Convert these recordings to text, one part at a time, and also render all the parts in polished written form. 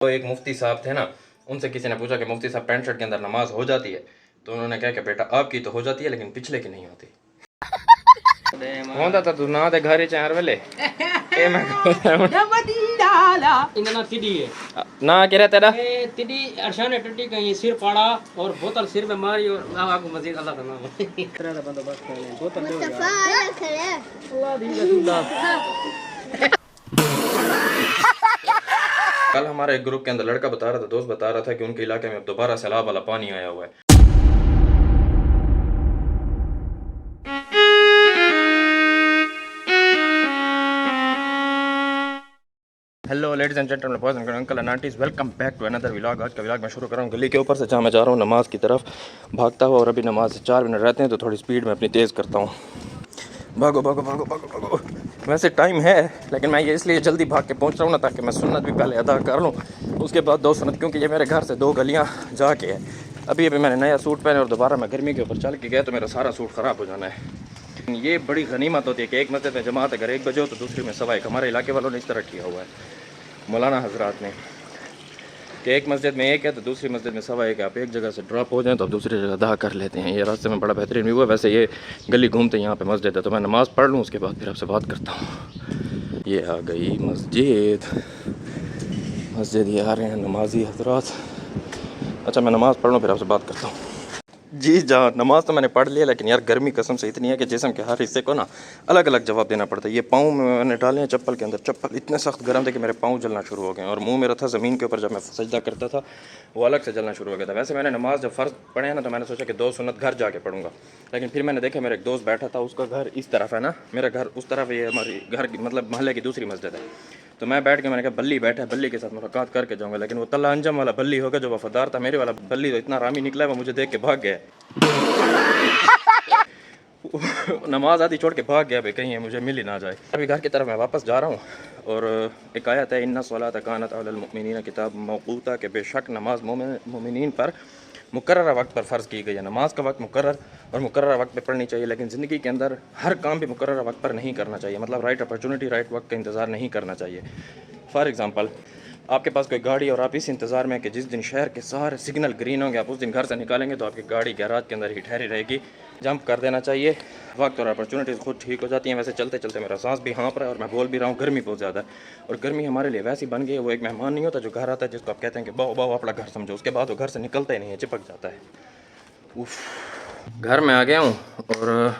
तो एक मुफ्ती साहब थे ना, उनसे किसी ने पूछा कि मुफ्ती साहब पैंट शर्ट के अंदर नमाज हो जाती है? तो उन्होंने कहा कि बेटा आपकी तो हो जाती है लेकिन पिछले की नहीं होती। होंदा था तू ना ते घर चार वेले ए मैं इंगना तिडी है ना कह रहा तेरा ए तिडी अरशाने टट्टी कहीं सिर पाड़ा और बोतल सिर में मारी और अल्लाह को मस्जिद अल्लाह का नाम तेरा का बंदोबस्त कर ले बोतल ले अल्लाह दी रसूलुल्लाह। कल हमारे एक ग्रुप के अंदर लड़का बता रहा था, दोस्त बता रहा था कि उनके इलाके में अब दोबारा सैलाब वाला पानी आया हुआ है। Hello ladies and gentleman, boys and uncle and aunties, welcome back to another vlog. आज का व्लॉग मैं शुरू कर रहा हूँ गली के ऊपर से, जहाँ मैं जा रहा हूँ नमाज की तरफ भागता हुआ। और अभी नमाज से 4 मिनट रहते हैं तो थोड़ी स्पीड में अपनी तेज़ करता हूँ। भागो भागो भागो भागो भागो। वैसे टाइम है लेकिन मैं ये इसलिए जल्दी भाग के पहुँच रहा हूँ ना, ताकि मैं सुन्नत भी पहले अदा कर लूँ, उसके बाद 2 सुन्नत, क्योंकि ये मेरे घर से 2 गलियाँ जाके है। अभी मैंने नया सूट पहने और दोबारा मैं गर्मी के ऊपर चल के गया तो मेरा सारा सूट ख़राब हो जाना है। ये बड़ी गनीमत होती है कि एक मस्जिद में जमात अगर 1 बजे हो तो दूसरी में 1:15। हमारे इलाके वालों ने इस तरह किया हुआ है, मौलाना हजरात ने, कि एक मस्जिद में 1 है तो दूसरी मस्जिद में 1:15 है। आप एक जगह से ड्रॉप हो जाएं तो आप दूसरी जगह अदा कर लेते हैं। ये रास्ते में बड़ा बेहतरीन व्यू है। वैसे ये गली घूमते यहाँ पे मस्जिद है, तो मैं नमाज़ पढ़ लूँ उसके बाद फिर आपसे बात करता हूँ। ये आ गई मस्जिद, मस्जिद ये आ रहे हैं नमाजी हजरात। अच्छा मैं नमाज़ पढ़ लूँ फिर आपसे बात करता हूँ। जी जहाँ नमाज़ तो मैंने पढ़ लिया, लेकिन यार गर्मी कसम से इतनी है कि जिस्म के हर हिस्से को ना अलग अलग जवाब देना पड़ता है। ये पाँव में मैंने डाले हैं चप्पल के अंदर, चप्पल इतने सख्त गर्म थे कि मेरे पाँव जलना शुरू हो गए। और मुंह मेरा था ज़मीन के ऊपर, जब मैं सजदा करता था वो अलग से जलना शुरू हो गया था। वैसे मैंने नमाज़ जब फ़र्ज़ पढ़े हैं ना तो मैंने सोचा कि 2 सुन्नत घर जाके पढ़ूंगा, लेकिन फिर मैंने देखा मेरा एक दोस्त बैठा था, उसका घर इस तरफ है ना, मेरा घर उस तरफ, ये हमारी घर की मतलब मोहल्ले की दूसरी मस्जिद है। तो मैं बैठ के मैंने कहा बल्ली बैठा है, बल्ली के साथ मुलाकात करके जाऊँगा, लेकिन वो तल्ला अंजम वाला बल्ली होगा जो वफादार था। मेरे वाला बल्ली तो इतना रामी निकला है वो मुझे देख के भाग गया। नमाज आदि छोड़ के भाग गया भाई, कहीं मुझे मिल ही ना जाए। अभी घर की तरफ मैं वापस जा रहा हूँ और एक आयत है, इन्ना सलात कानत अलल मुमिनीन किताब मौक़ूता, के बेशक नमाज मोमिनीन पर मुकर्रर वक्त पर फ़र्ज़ की गई है। नमाज का वक्त मुकर्रर और मुकर्रर वक्त पे पढ़नी चाहिए, लेकिन ज़िंदगी के अंदर हर काम भी मुकर्रर वक्त पर नहीं करना चाहिए। मतलब राइट अपॉर्चुनिटी राइट वक्त का इंतज़ार नहीं करना चाहिए। फॉर एग्ज़ाम्पल आपके पास कोई गाड़ी और आप इस इंतज़ार में कि जिस दिन शहर के सारे सिग्नल ग्रीन होंगे आप उस दिन घर से निकालेंगे तो आपकी गाड़ी गैराज के अंदर ही ठहरी रहेगी। जंप कर देना चाहिए, वक्त और अपॉर्चुनिटीज़ खुद ठीक हो जाती हैं। वैसे चलते चलते मेरा सांस भी हाँफ रहा है और मैं बोल भी रहा हूँ, गर्मी बहुत ज़्यादा है। और गर्मी हमारे लिए वैसी बन गई है, वो एक मेहमान नहीं होता जो घर आता है जिसको आप कहते हैं कि बाओ बाओ अपना घर समझो, उसके बाद वो घर से निकलता ही नहीं है, चिपक जाता है। उफ, घर में आ गया हूँ और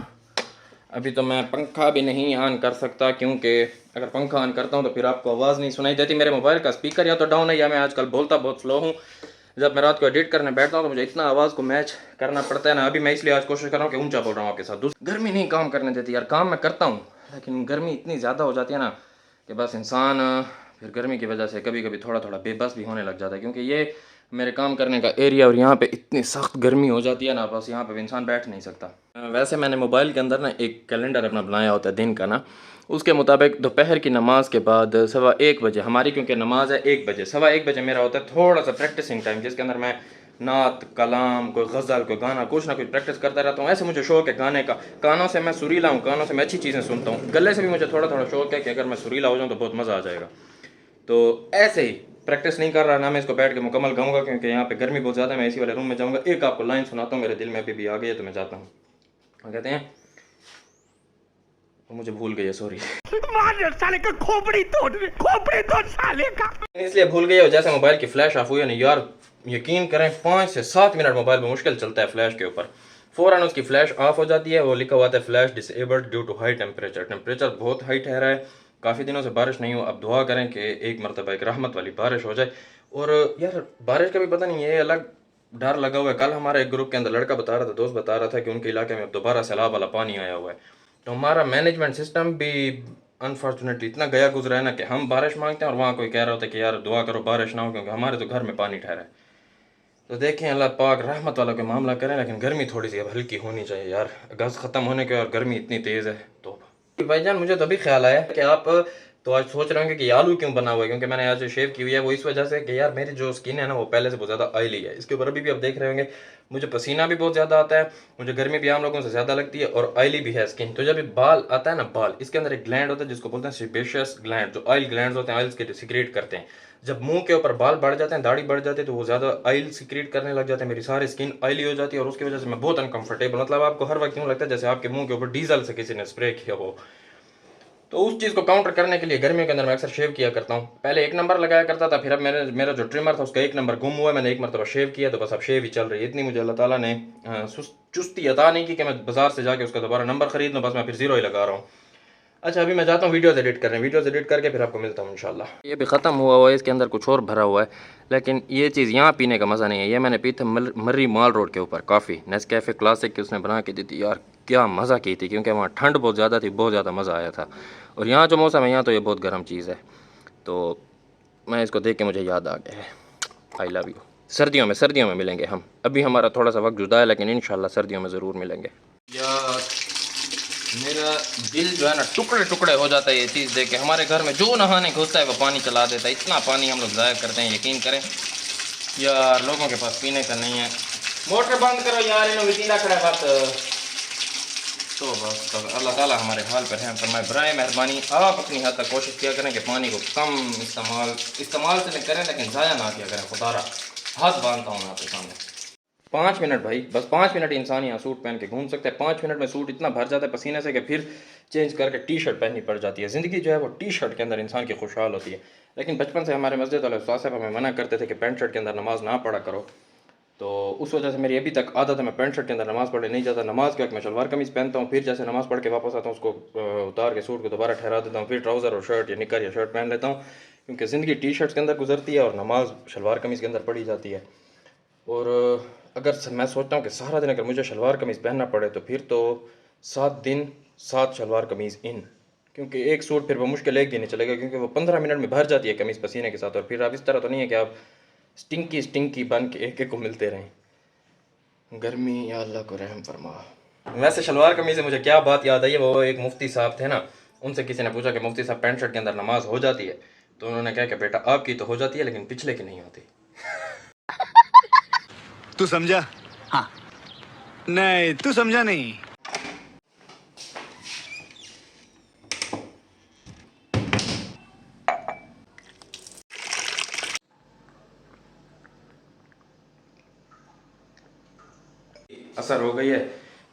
अभी तो मैं पंखा भी नहीं ऑन कर सकता, क्योंकि अगर पंखा ऑन करता हूँ तो फिर आपको आवाज़ नहीं सुनाई देती। मेरे मोबाइल का स्पीकर या तो डाउन है या मैं आजकल बोलता बहुत स्लो हूँ। जब मैं रात को एडिट करने बैठता हूँ तो मुझे इतना आवाज़ को मैच करना पड़ता है ना। अभी मैं इसलिए आज कोशिश कर रहा हूँ कि ऊंचा बोल रहा हूँ आपके साथ। गर्मी नहीं काम करने देती यार, काम मैं करता हूँ लेकिन गर्मी इतनी ज़्यादा हो जाती है ना कि बस इंसान फिर गर्मी की वजह से कभी कभी थोड़ा थोड़ा बेबस भी होने लग जाता है। क्योंकि ये मेरे काम करने का एरिया और यहाँ पे इतनी सख्त गर्मी हो जाती है ना, बस यहाँ पे इंसान बैठ नहीं सकता। वैसे मैंने मोबाइल के अंदर ना एक कैलेंडर अपना बनाया होता है दिन का ना, उसके मुताबिक दोपहर की नमाज के बाद 1:15 बजे हमारी, क्योंकि नमाज है 1 बजे, 1:15 बजे मेरा होता है थोड़ा सा प्रैक्टिसिंग टाइम, जिसके अंदर मैं नात कलाम कोई गज़ल कोई गाना कुछ ना कुछ प्रैक्टिस करता रहता हूँ। ऐसे मुझे शौक है गाने का, कानों से मैं सुरीला हूँ, कानों से मैं अच्छी चीज़ें सुनता हूँ, गले से भी मुझे थोड़ा थोड़ा शौक है कि अगर मैं सुरीला हो जाऊँ तो बहुत मज़ा आ जाएगा। तो ऐसे ही प्रैक्टिस नहीं कर रहा ना मैं इसको बैठ के मुकम्मल गाऊंगा, क्योंकि यहाँ पे गर्मी बहुत ज़्यादा है। मैं इसी वाले रूम में जाऊँगा, एक आपको लाइन सुनाता हूँ, मेरे दिल में अभी भी आ गई है तो मैं जाता हूँ। कहते हैं मुझे भूल गई है, सॉरी साले का खोपड़ी तोड़ साले का, इसलिए भूल गई है। जैसे मोबाइल की फ्लैश ऑफ हुई है ना यार, यकीन करें 5 से 7 मिनट मोबाइल में मुश्किल चलता है फ्लैश के ऊपर, फ़ौरन उसकी फ्लैश ऑफ हो जाती है। वो लिखा हुआ था flash disabled due to high temperature, temperature बहुत हाई ठहरा है, काफ़ी दिनों से बारिश नहीं हो। अब दुआ करें कि एक मरतबा एक रहमत वाली बारिश हो जाए। और यार बारिश का भी पता नहीं, ये अलग डर लगा हुआ है। कल हमारे एक ग्रुप के अंदर लड़का बता रहा था, दोस्त बता रहा था कि उनके इलाके में अब दोबारा सैलाब वाला पानी आया हुआ है। तो हमारा मैनेजमेंट सिस्टम भी अनफॉर्चुनेटली इतना गया गुजरा है ना कि हम बारिश मांगते हैं और वहाँ कोई कह रहा होता है कि यार दुआ करो बारिश ना हो, क्योंकि हमारे तो घर में पानी ठहरा है। तो देखें अल्लाह पाक रहमत वाला के मामला करें, लेकिन गर्मी थोड़ी सी अब हल्की होनी चाहिए यार। अगस्त ख़त्म होने के और गर्मी इतनी तेज़ है। तो भाईजान मुझे तो अभी ख्याल आया कि आप तो आज सोच रहे होंगे कि ये आलू क्यों बना हुआ है, क्योंकि मैंने आज शेव की हुई है। वो इस वजह से कि यार मेरी जो स्किन है ना वो पहले से बहुत ज़्यादा ऑयली है। इसके ऊपर अभी भी आप देख रहे होंगे मुझे पसीना भी बहुत ज़्यादा आता है, मुझे गर्मी भी आम लोगों से ज़्यादा लगती है और ऑयली भी है स्किन। तो जब ये बाल आता है ना, बाल, इसके अंदर एक ग्लैंड होता है जिसको बोलते हैं सेबेशियस ग्लैंड, जो ऑयल ग्लैंड होते हैं, ऑयल्स के सिक्रेट करते हैं। जब मुंह के ऊपर बाल बढ़ जाते हैं, दाढ़ी बढ़ जाती है, तो वो ज़्यादा ऑयल सिक्रेट करने लग जाते हैं, मेरी सारी स्किन ऑयली हो जाती है और उसकी वजह से मैं बहुत अनकंफर्टेबल, मतलब आपको हर वक्त यूँ लगता है जैसे आपके मुंह के ऊपर डीजल से किसी ने स्प्रे किया हो। तो उस चीज़ को काउंटर करने के लिए गर्मियों के अंदर मैं अक्सर शेव किया करता हूँ। पहले 1 नंबर लगाया करता था, फिर अब मेरा जो ट्रिमर था उसका 1 नंबर गुम हुआ, मैंने 1 मरतबा शेव किया, तो बस अब शेव ही चल रही है। इतनी मुझे अल्लाह ताला ने चुस्ती अता नहीं की कि मैं बाजार से जाके उसका दोबारा नंबर खरीद लूँ, बस मैं फिर ज़ीरो ही लगा रहा हूँ। अच्छा, अभी मैं जाता हूँ वीडियोज़ एडिट करने, वीडियोज़ एडिट करके फिर आपको मिलता हूँ इंशाल्लाह। ये भी ख़त्म हुआ है, इसके अंदर कुछ और भरा हुआ है, लेकिन ये चीज़ यहाँ पीने का मज़ा नहीं है। ये मैंने पी था मर्री माल रोड के ऊपर कॉफ़ी, नेस्कैफ़े क्लासिक की उसने बना के दी थी यार, क्या मज़ा की थी, क्योंकि वहाँ ठंड बहुत ज़्यादा थी, बहुत ज़्यादा मज़ा आया था। और यहाँ जो मौसम है यहाँ तो ये बहुत गर्म चीज़ है, तो मैं इसको देख के मुझे याद आ गया है। I love you. सर्दियों में मिलेंगे हम, अभी हमारा थोड़ा सा वक्त जुदा है, लेकिन इंशाल्लाह सर्दियों में ज़रूर मिलेंगे। यार मेरा दिल जो है ना टुकड़े टुकड़े हो जाता है ये चीज़ देख के। हमारे घर में जो नहाने घुसता है वो पानी चला देता है, इतना पानी हम लोग ज़ाया करते हैं, यकीन करें यार, लोगों के पास पीने का नहीं है। मोटर बंद करो यार, इन्होंने वसीला खड़ा है बस। तो बस अल्लाह ताला हमारे हाल पर हैं फरमाए, बराए मेहरबानी आप अपनी हद तक कोशिश किया करें कि पानी को कम इस्तेमाल से करें, लेकिन ज़ाया ना किया करें। खुदारा हाथ बांधता हूँ आपके सामने। 5 मिनट भाई, बस 5 मिनट इंसान यहाँ सूट पहन के घूम सकता है। 5 मिनट में सूट इतना भर जाता है पसीने से कि फिर चेंज करके टी शर्ट पहननी पड़ जाती है। ज़िंदगी जो है वो टी शर्ट के अंदर इंसान की खुशहाल होती है। लेकिन बचपन से हमारे मस्जिद वाले उस्ताद साहब हमें मना करते थे कि पैंट शर्ट के अंदर नमाज़ ना पढ़ा करो, तो उस वजह से मेरी अभी तक आदत है, मैं पैंट शर्ट के अंदर नमाज़ पढ़ने नहीं जाता। नमाज के वक्त मैं शलवार कमीज़ पहनता हूँ, फिर जैसे नमाज़ पढ़ के वापस आता हूँ उसको उतार के सूट को दोबारा ठहरा देता हूँ, फिर ट्राउज़र और शर्ट या निकर या शर्ट पहन लेता हूँ, क्योंकि ज़िंदगी टी शर्ट्स के अंदर गुजरती है और नमाज शलवार कमीज़ के अंदर पढ़ी जाती है। और अगर मैं सोचता हूँ कि सारा दिन अगर मुझे शलवार कमीज़ पहनना पड़े तो फिर तो 7 दिन 7 शलवार कमीज़ इन, क्योंकि एक सूट फिर वो मुश्किल एक दिन नहीं चलेगा, क्योंकि वो 15 मिनट में भर जाती है कमीज़ पसीने के साथ। और फिर आप इस तरह तो नहीं है कि आप स्टिंकी बन के एक एक को मिलते रहें। गर्मी या अल्लाह को रहम फरमा। वैसे शलवार कमीज़ से मुझे क्या बात याद आई है, वो एक मुफ्ती साहब थे ना, उनसे किसी ने पूछा कि मुफ्ती साहब पैंट शर्ट के अंदर नमाज हो जाती है? तो उन्होंने कहा कि बेटा आपकी तो हो जाती है लेकिन पिछले की नहीं होती। तू समझा? हाँ। नहीं, तू समझा नहीं। असर हो गई है,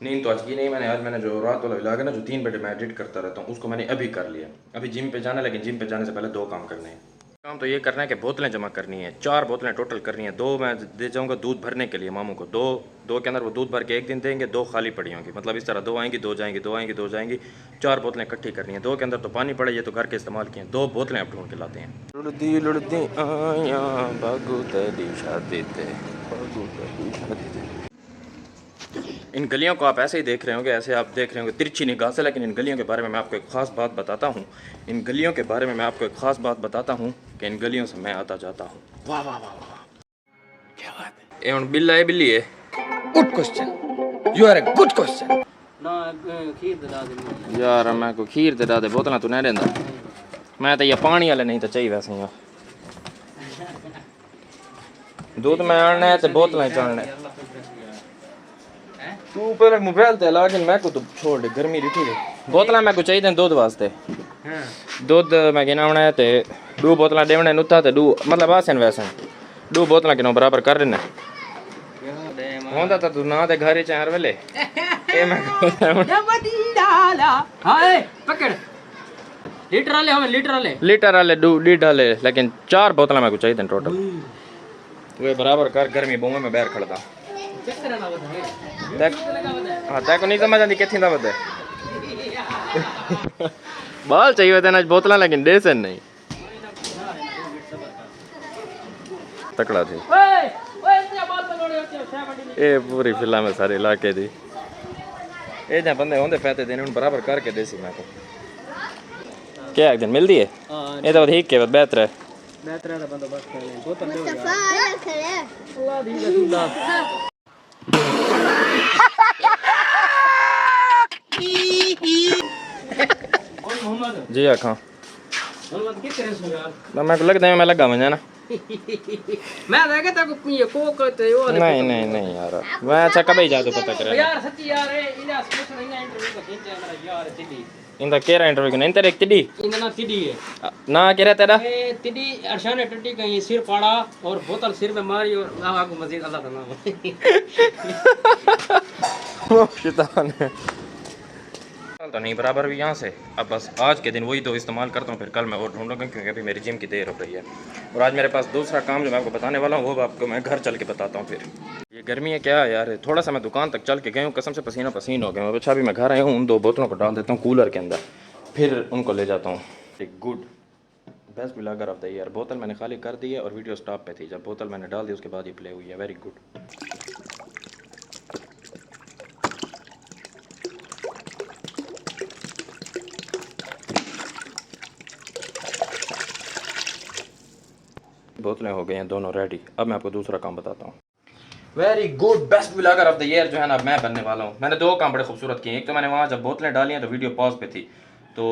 नींद तो आज की नहीं मैंने। आज मैंने जो रात वाला व्लॉग है ना, जो 3 बजे मैं एडिट करता रहता हूँ, उसको मैंने अभी कर लिया। अभी जिम पे जाना है, लेकिन जिम पे जाने से पहले 2 काम करने हैं। काम तो ये करना है कि बोतलें जमा करनी है, 4 बोतलें टोटल करनी है। 2 मैं दे जाऊँगा दूध भरने के लिए मामू को, 2 के अंदर वो दूध भर के एक दिन देंगे, 2 खाली पड़ी होंगी, मतलब इस तरह 2 आएंगी 2 जाएंगी, 2 आएंगी 2 जाएंगी, 4 बोतलें इकट्ठी करनी है। 2 के अंदर तो पानी पड़े, ये तो घर के इस्तेमाल किए हैं। 2 बोतलें आप ढूंढ के लाते हैं। लुड़दी आया बागू तेरी शादी ते, बागू तेरी शादी ते। इन गलियों को आप ऐसे ही देख रहे होंगे, ऐसे आप देख रहे होंगे तिरछी निगाह से, लेकिन इन गलियों के बारे में मैं आपको एक ख़ास बात बताता हूँ। इन गलियों के बारे में मैं आपको एक ख़ास बात बताता हूँ कि इन गलियों से मैं आता जाता हूँ। वाह वाह वाह वाह, क्या बात है। ये बिल्ला है, बिल्ली है। Good question, you are a good question. ना खीर दिला दे यार मैं को खीर दिला दे, बोतल तू नहीं देंदा। मैं तो ये पानी वाले नहीं तो चाहिए वैसे यार, दूध में आना है तो बोतलें चढ़ना है। तू पहले मोबाइल ते लेकिन मैं को तो छोड़ दे, गर्मी रिठी है। बोतलां मैं को चाहिए दूध वास्ते। हां दूध मैं गिना होना है ते 2 बोतलां देवने नुत्ता ते 2 मतलब आसन वैसन 2 बोतलां किनो बराबर कर देना होंदा तो तू ना ते घर च हर वेले ए मैं हाय पकड़ लीटर वाले 2 लीटर वाले, लेकिन 4 बोतलां मैं को चाहिए टोटल। वे बराबर कर, गर्मी बहु में बाहर खड़दा हाँ तैको नहीं समझ आती कितनी दावत है। बाल चाहिए होते ना बोतला, लेकिन डेसन नहीं तकड़ा थी। ये पूरी फिल्म है सारे इलाके दी, ये जहाँ बंदे होंगे पैसे देने उन बराबर करके देसी मैं को क्या एक दिन मिलती है। ये तो ठीक के बेहतर है, बेहतर है बंदोबस्त कर ले बोतल ले अल्लाह दी रसूलुल्लाह। जी आखा हम मत किस तरह से यार मैं को लगता है मैं लगा वञा ना मैं देखे ता को ये को कहते हो नहीं नहीं नहीं यार मैं अच्छा कभी जा तो पता करे यार सच्ची यार इला स्पेशल इन इंटरव्यू का खींचा है मेरा यार तिडी इंदा केरा इंटरव्यू नहीं तेरे तिडी इनका ना तिडी है ना केरा तेरा ए तिडी अरशान टट्टी कहीं सिर पाड़ा और बोतल सिर में मारी और आगू मस्जिद अल्लाह का नाम वो शैतान है तो नहीं बराबर भी यहाँ से अब बस आज के दिन वही तो इस्तेमाल करता हूँ फिर कल मैं और ढूंढूंगा क्योंकि अभी मेरी जिम की देर हो रही है और आज मेरे पास दूसरा काम जो मैं आपको बताने वाला हूँ वो आपको मैं घर चल के बताता हूँ फिर ये गर्मी है क्या यार थोड़ा सा मैं दुकान तक चल के गया हूँ कसम से पसीना पसीन हो गया अच्छा अभी मैं घर आया हूँ उन 2 बोतलों को डाल देता हूँ कूलर के अंदर फिर उनको ले जाता हूँ एक good best blogger of the year बोतल मैंने खाली कर दी है और वीडियो स्टॉप पे थी जब बोतल मैंने डाल दी उसके बाद ही प्ले हुई है वेरी गुड बोतलें हो गई हैं दोनों रेडी अब मैं आपको दूसरा काम बताता हूँ very good best blogger of the year जो है ना मैं बनने वाला हूँ मैंने 2 काम बड़े खूबसूरत किए एक तो मैंने वहाँ जब बोतलें डाली हैं तो वीडियो पॉज पे थी तो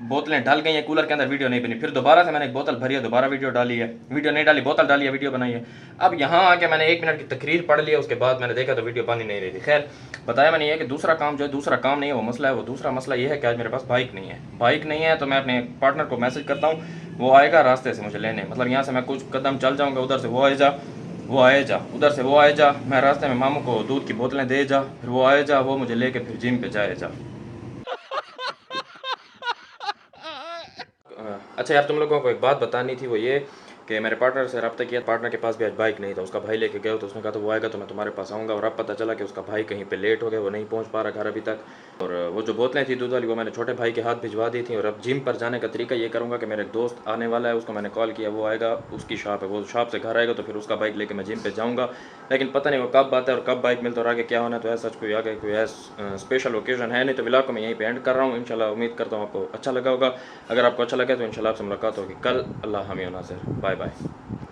बोतलें ढल गई हैं कूलर के अंदर वीडियो नहीं बनी फिर दोबारा से मैंने एक बोतल भरी है दोबारा वीडियो डाली है वीडियो नहीं डाली बोतल डाली है वीडियो बनाई है अब यहाँ आके मैंने 1 मिनट की तकरीर पढ़ लिया उसके बाद मैंने देखा तो वीडियो बन ही नहीं रही थी खैर बताया मैंने ये कि दूसरा काम जो है दूसरा काम नहीं है वो मसला है वो दूसरा मसला ये है कि आज मेरे पास बाइक नहीं है तो मैं अपने पार्टनर को मैसेज करता हूँ वो आएगा रास्ते से मुझे लेने मतलब यहाँ से मैं कुछ कदम चल जाऊँगा उधर से वो आए जा उधर से वो आए जा मैं रास्ते में मामू को दूध की बोतलें दे जा फिर वो आए जा वो मुझे लेके फिर जिम पे जाए जा अच्छा यार तुम लोगों को एक बात बतानी थी वो ये कि मेरे पार्टनर से रब्ता किया पार्टनर के पास भी आज बाइक नहीं था उसका भाई लेके गया तो उसने कहा तो वो आएगा तो मैं तुम्हारे पास आऊँगा और अब पता चला कि उसका भाई कहीं पे लेट हो गया वो नहीं पहुँच पा रहा घर अभी तक और वो जो बोतलें थी दूध वाली वो मैंने छोटे भाई के हाथ भिजवा दी थी और अब जिम पर जाने का तरीका ये करूँगा कि मेरा एक दोस्त आने वाला है उसको मैंने कॉल किया वो आएगा उसकी शॉप है वो शॉप से घर आएगा तो फिर उसका बाइक लेकर मैं जिम पर जाऊँगा लेकिन पता नहीं वो कब आता है और कब बाइक मिलता और आगे क्या होना तो ऐसा कोई आगे कोई ऐसा स्पेशल ओकेजन है नहीं तो व्लॉग को मैं यहीं पे एंड कर रहा हूँ इंशाल्लाह उम्मीद करता हूँ आपको अच्छा लगा होगा अगर आपको अच्छा लगा तो इंशाल्लाह आपसे मुलाकात होगी कल अल्लाह हामी नासिर बाय बाय